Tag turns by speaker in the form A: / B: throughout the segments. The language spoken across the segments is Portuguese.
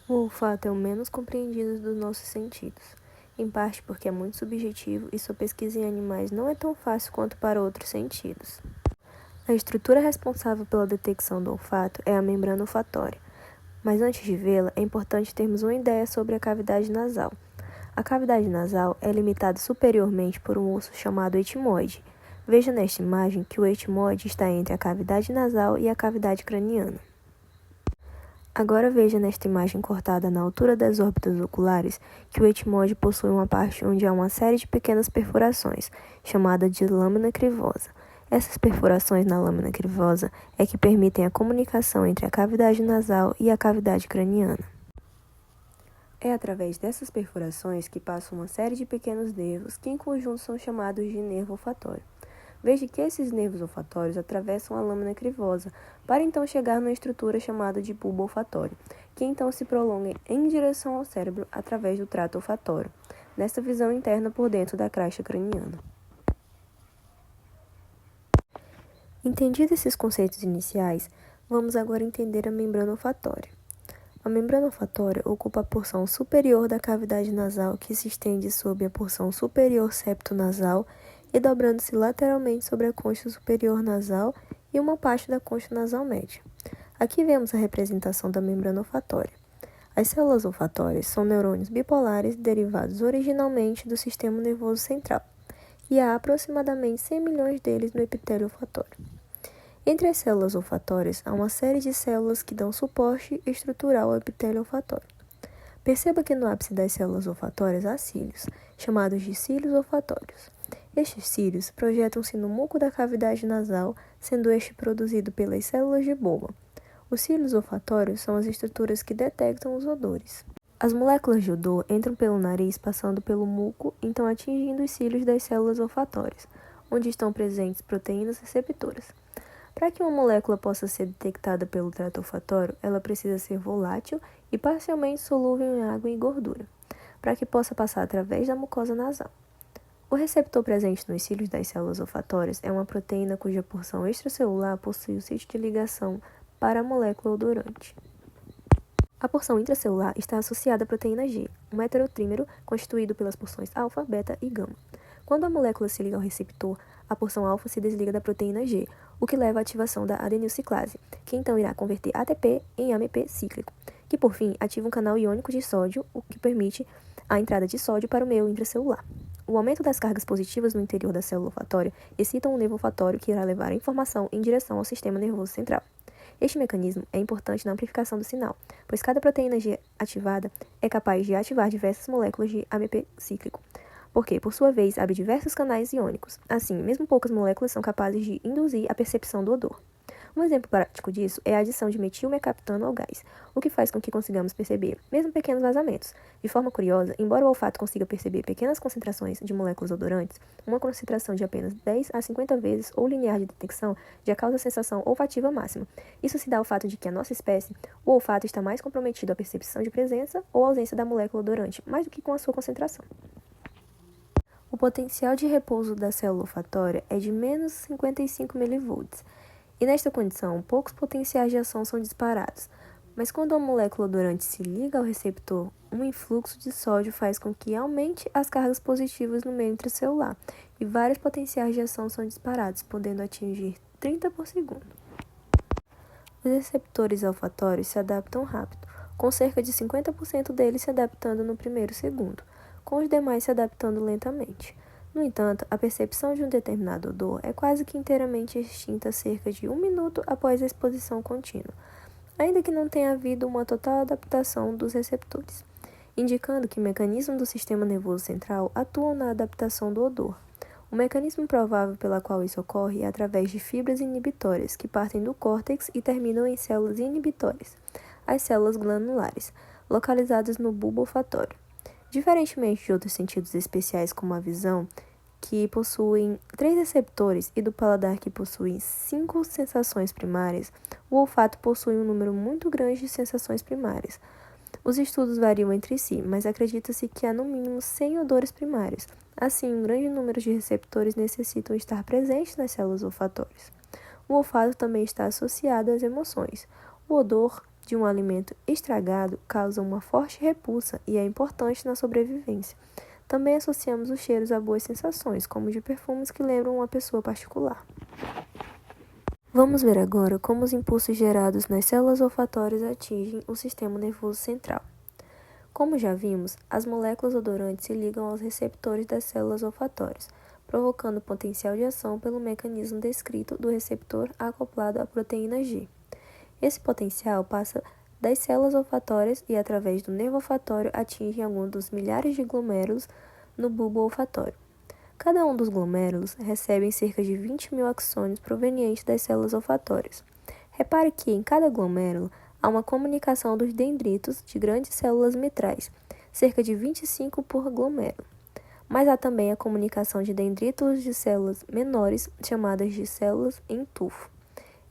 A: O olfato é o menos compreendido dos nossos sentidos, em parte porque é muito subjetivo e sua pesquisa em animais não é tão fácil quanto para outros sentidos. A estrutura responsável pela detecção do olfato é a membrana olfatória, mas antes de vê-la, é importante termos uma ideia sobre a cavidade nasal. A cavidade nasal é limitada superiormente por um osso chamado etimoide. Veja nesta imagem que o etimoide está entre a cavidade nasal e a cavidade craniana. Agora veja nesta imagem cortada na altura das órbitas oculares que o etimoide possui uma parte onde há uma série de pequenas perfurações, chamada de lâmina crivosa. Essas perfurações na lâmina crivosa é que permitem a comunicação entre a cavidade nasal e a cavidade craniana. É através dessas perfurações que passa uma série de pequenos nervos que em conjunto são chamados de nervo olfatório. Veja que esses nervos olfatórios atravessam a lâmina crivosa para então chegar numa estrutura chamada de bulbo olfatório, que então se prolonga em direção ao cérebro através do trato olfatório, nesta visão interna por dentro da caixa craniana. Entendidos esses conceitos iniciais, vamos agora entender a membrana olfatória. A membrana olfatória ocupa a porção superior da cavidade nasal que se estende sob a porção superior septo-nasal e dobrando-se lateralmente sobre a concha superior nasal e uma parte da concha nasal média. Aqui vemos a representação da membrana olfatória. As células olfatórias são neurônios bipolares derivados originalmente do sistema nervoso central, e há aproximadamente 100 milhões deles no epitélio olfatório. Entre as células olfatórias, há uma série de células que dão suporte estrutural ao epitélio olfatório. Perceba que no ápice das células olfatórias há cílios, chamados de cílios olfatórios. Estes cílios projetam-se no muco da cavidade nasal, sendo este produzido pelas células de Bowman. Os cílios olfatórios são as estruturas que detectam os odores. As moléculas de odor entram pelo nariz passando pelo muco, então atingindo os cílios das células olfatórias, onde estão presentes proteínas receptoras. Para que uma molécula possa ser detectada pelo trato olfatório, ela precisa ser volátil e parcialmente solúvel em água e gordura, para que possa passar através da mucosa nasal. O receptor presente nos cílios das células olfatórias é uma proteína cuja porção extracelular possui o sítio de ligação para a molécula odorante. A porção intracelular está associada à proteína G, um heterotrímero constituído pelas porções alfa, beta e gama. Quando a molécula se liga ao receptor, a porção alfa se desliga da proteína G, o que leva à ativação da adenilciclase, que então irá converter ATP em AMP cíclico, que por fim ativa um canal iônico de sódio, o que permite a entrada de sódio para o meio intracelular. O aumento das cargas positivas no interior da célula olfatória excita um nervo olfatório que irá levar a informação em direção ao sistema nervoso central. Este mecanismo é importante na amplificação do sinal, pois cada proteína G ativada é capaz de ativar diversas moléculas de AMP cíclico, porque, por sua vez, abre diversos canais iônicos. Assim, mesmo poucas moléculas são capazes de induzir a percepção do odor. Um exemplo prático disso é a adição de metilmercaptano ao gás, o que faz com que consigamos perceber, mesmo pequenos vazamentos. De forma curiosa, embora o olfato consiga perceber pequenas concentrações de moléculas odorantes, uma concentração de apenas 10 a 50 vezes ou linear de detecção já causa a sensação olfativa máxima. Isso se dá ao fato de que a nossa espécie, o olfato está mais comprometido à percepção de presença ou ausência da molécula odorante, mais do que com a sua concentração. O potencial de repouso da célula olfatória é de menos 55 mV, e nesta condição, poucos potenciais de ação são disparados, mas quando a molécula odorante se liga ao receptor, um influxo de sódio faz com que aumente as cargas positivas no meio intracelular, e vários potenciais de ação são disparados, podendo atingir 30 por segundo. Os receptores olfatórios se adaptam rápido, com cerca de 50% deles se adaptando no primeiro segundo, com os demais se adaptando lentamente. No entanto, a percepção de um determinado odor é quase que inteiramente extinta cerca de 1 minuto após a exposição contínua, ainda que não tenha havido uma total adaptação dos receptores, indicando que mecanismos do sistema nervoso central atuam na adaptação do odor. O mecanismo provável pela qual isso ocorre é através de fibras inibitórias, que partem do córtex e terminam em células inibitórias, as células glandulares, localizadas no bulbo olfatório. Diferentemente de outros sentidos especiais como a visão, que possuem 3 receptores, e do paladar, que possui 5 sensações primárias, o olfato possui um número muito grande de sensações primárias. Os estudos variam entre si, mas acredita-se que há no mínimo 100 odores primários. Assim, um grande número de receptores necessitam estar presentes nas células olfatórias. O olfato também está associado às emoções. O odor de um alimento estragado causam uma forte repulsa e é importante na sobrevivência. Também associamos os cheiros a boas sensações, como de perfumes que lembram uma pessoa particular. Vamos ver agora como os impulsos gerados nas células olfatórias atingem o sistema nervoso central. Como já vimos, as moléculas odorantes se ligam aos receptores das células olfatórias, provocando potencial de ação pelo mecanismo descrito do receptor acoplado à proteína G. Esse potencial passa das células olfatórias e, através do nervo olfatório, atinge alguns dos milhares de glômerulos no bulbo olfatório. Cada um dos glômerulos recebe cerca de 20.000 axônios provenientes das células olfatórias. Repare que, em cada glômerulo, há uma comunicação dos dendritos de grandes células mitrais, cerca de 25 por glômerulo. Mas há também a comunicação de dendritos de células menores, chamadas de células em tufo.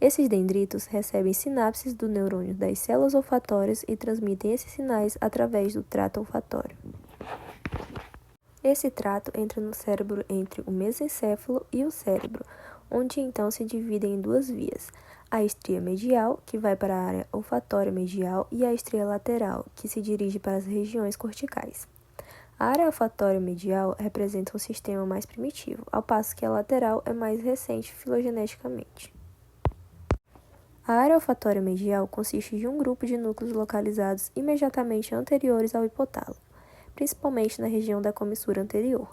A: Esses dendritos recebem sinapses do neurônio das células olfatórias e transmitem esses sinais através do trato olfatório. Esse trato entra no cérebro entre o mesencéfalo e o cérebro, onde então se dividem em duas vias: a estria medial, que vai para a área olfatória medial, e a estria lateral, que se dirige para as regiões corticais. A área olfatória medial representa um sistema mais primitivo, ao passo que a lateral é mais recente filogeneticamente. A área olfatória medial consiste de um grupo de núcleos localizados imediatamente anteriores ao hipotálamo, principalmente na região da comissura anterior.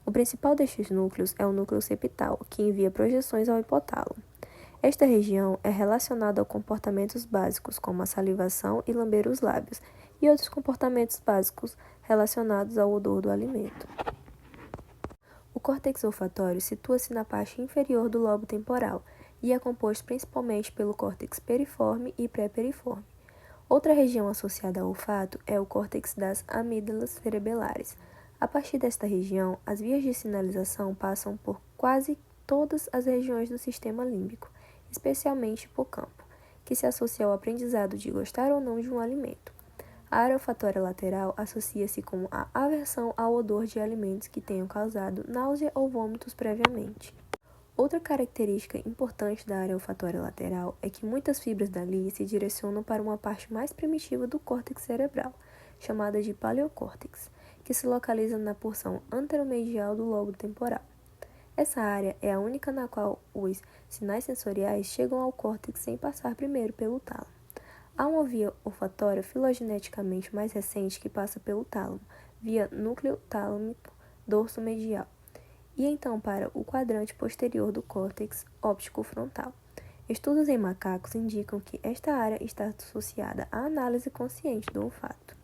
A: O principal destes núcleos é o núcleo septal, que envia projeções ao hipotálamo. Esta região é relacionada a comportamentos básicos, como a salivação e lamber os lábios, e outros comportamentos básicos relacionados ao odor do alimento. O córtex olfatório situa-se na parte inferior do lobo temporal e é composto principalmente pelo córtex periforme e pré-periforme. Outra região associada ao olfato é o córtex das amígdalas cerebelares. A partir desta região, as vias de sinalização passam por quase todas as regiões do sistema límbico, especialmente hipocampo, que se associa ao aprendizado de gostar ou não de um alimento. A área olfatória lateral associa-se com a aversão ao odor de alimentos que tenham causado náusea ou vômitos previamente. Outra característica importante da área olfatória lateral é que muitas fibras dali se direcionam para uma parte mais primitiva do córtex cerebral, chamada de paleocórtex, que se localiza na porção anteromedial do lobo temporal. Essa área é a única na qual os sinais sensoriais chegam ao córtex sem passar primeiro pelo tálamo. Há uma via olfatória filogeneticamente mais recente que passa pelo tálamo, via núcleo tálamico dorso medial, e então para o quadrante posterior do córtex óptico frontal. Estudos em macacos indicam que esta área está associada à análise consciente do olfato.